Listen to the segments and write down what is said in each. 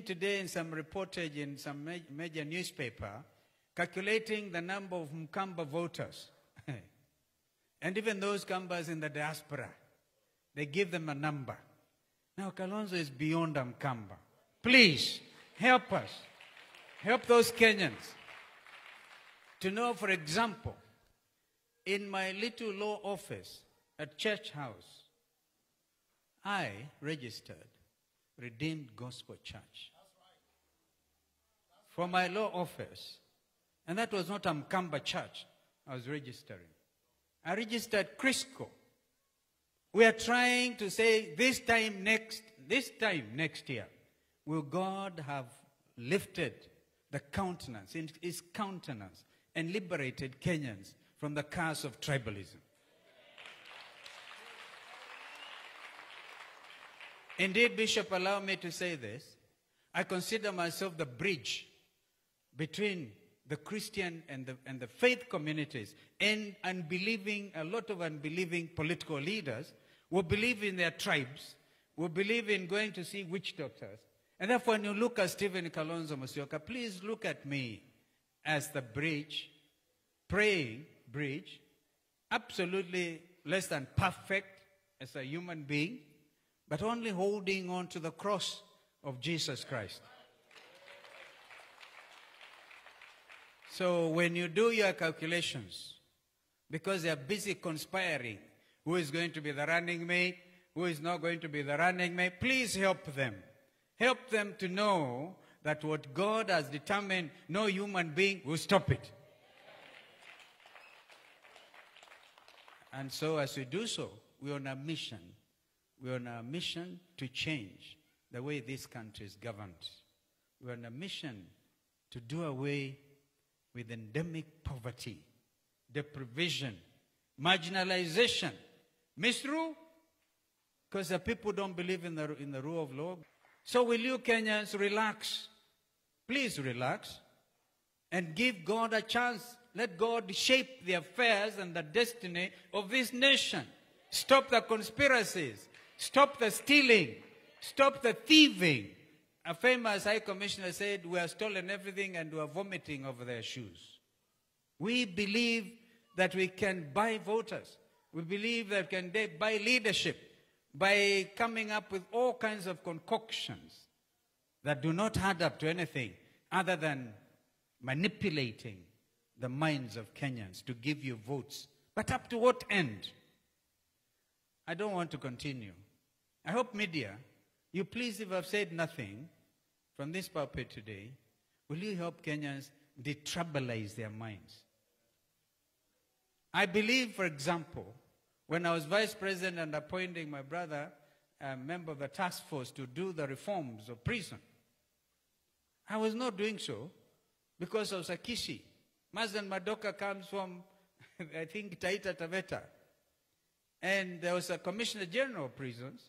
Today in some reportage in some major newspaper, calculating the number of Mkamba voters. And even those Kambas in the diaspora, they give them a number. Now Kalonzo is beyond Mkamba. Please, help us. Help those Kenyans to know, for example, in my little law office at Church House, I registered Redeemed Gospel Church for my law office. And that was not a Mkamba church I was registering. I registered Crisco. We are trying to say this time next year, will God have lifted the countenance, his countenance, and liberated Kenyans from the curse of tribalism. Indeed, Bishop, allow me to say this. I consider myself the bridge between the Christian and the faith communities and a lot of unbelieving political leaders who believe in their tribes, who believe in going to see witch doctors. And therefore, when you look at Stephen Kalonzo Musyoka, please look at me as the bridge, praying bridge, absolutely less than perfect as a human being, but only holding on to the cross of Jesus Christ. So when you do your calculations, because they are busy conspiring, who is going to be the running mate, who is not going to be the running mate, please help them. Help them to know that what God has determined, no human being will stop it. And so as we do so, we're on a mission. We're on a mission to change the way this country is governed. We're on a mission to do away with endemic poverty, deprivation, marginalization, misrule, because the people don't believe in the rule of law. So will you Kenyans relax? Please relax and give God a chance. Let God shape the affairs and the destiny of this nation. Stop the conspiracies. Stop the stealing. Stop the thieving. A famous high commissioner said, we have stolen everything and we are vomiting over their shoes. We believe that we can buy voters. We believe that we can buy leadership by coming up with all kinds of concoctions that do not add up to anything other than manipulating the minds of Kenyans to give you votes. But up to what end? I don't want to continue. I hope media, you please, if I've said nothing from this pulpit today, will you help Kenyans detribalize their minds? I believe, for example, when I was vice president and appointing my brother, a member of the task force, to do the reforms of prison, I was not doing so because of Sakishi. Mazen Madoka comes from, I think, Taita Taveta. And there was a Commissioner General of Prisons,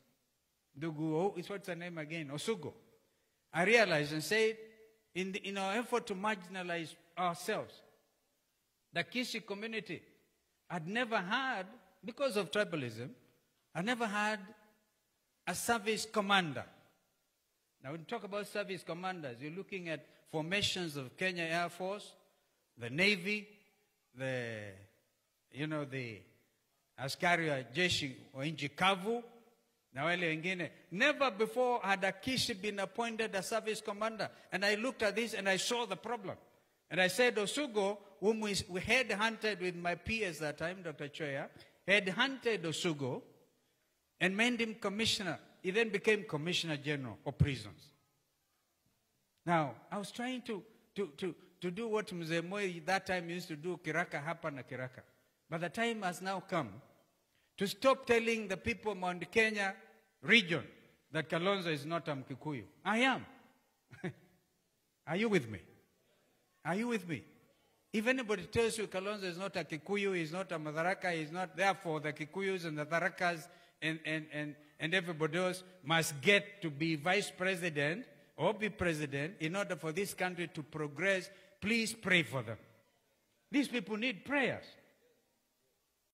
Dugu, what's her name again? Osugo. I realized and said, in our effort to marginalize ourselves, the Kishi community had never had, because of tribalism, I never had a service commander. Now, when you talk about service commanders, you're looking at formations of Kenya Air Force, the Navy, the askari wa jeshi wa nchi kavu, na wale wengine. Never before had a Kishi been appointed a service commander. And I looked at this and I saw the problem. And I said, Osugo, whom we head-hunted with my peers that time, Dr. Choya, head-hunted Osugo and made him commissioner. He then became Commissioner General of Prisons. Now, I was trying to do what Mzee Moi that time used to do, kiraka hapa na kiraka. But the time has now come to stop telling the people of Mount Kenya region that Kalonzo is not a Mkikuyu. I am. Are you with me? Are you with me? If anybody tells you Kalonzo is not a Kikuyu, he's not a Madaraka, he's not, therefore the Kikuyus and the Tharakas and everybody else must get to be vice president or be president in order for this country to progress, please pray for them. These people need prayers.